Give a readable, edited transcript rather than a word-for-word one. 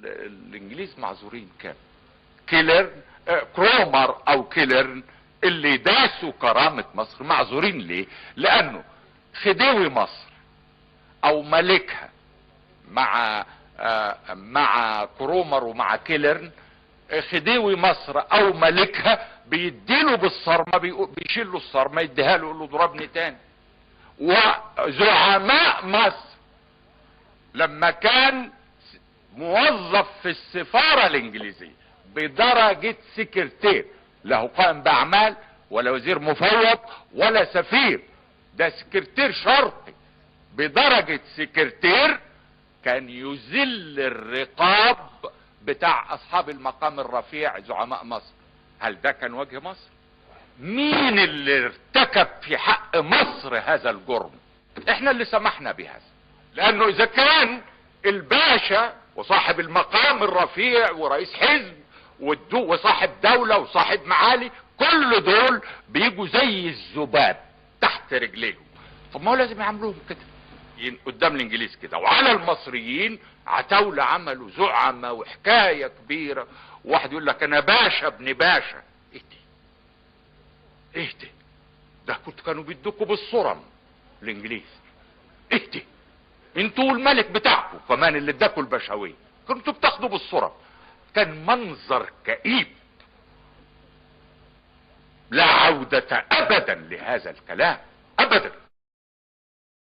الانجليز معذورين. كان كيلرن كرومر او كيلرن اللي داسوا كرامة مصر معذورين. ليه؟ لانه خديوي مصر او ملكها مع كرومر ومع كيلرن، خديوي مصر او ملكها بيديله بالصرمة، بيشيل له الصرمة يديها له، يقول له ضربني تاني. وزعماء مصر لما كان موظف في السفارة الانجليزية بدرجة سكرتير، له قائم باعمال ولا وزير مفوض ولا سفير، ده سكرتير شرطي بدرجة سكرتير، كان يذل الرقاب بتاع اصحاب المقام الرفيع زعماء مصر. هل ده كان وجه مصر؟ مين اللي ارتكب في حق مصر هذا الجرم؟ احنا اللي سمحنا بهذا. لانه اذا كان الباشا وصاحب المقام الرفيع ورئيس حزب وصاحب دولة وصاحب معالي، كل دول بيجوا زي الذباب تحت رجليهم، طب ما هو لازم يعملوهم كده قدام الانجليز كده. وعلى المصريين عتاولة عملوا زعمة وحكاية كبيرة، واحد يقول لك انا باشا ابن باشا. ايه ده كانوا بيدوكوا بالصرم الانجليز. ايه انتوا الملك بتاعكم كمان اللي اداكوا البشوية كنتوا بتاخدوا بالصرم. كان منظر كئيب، لا عودة ابدا لهذا الكلام ابدا.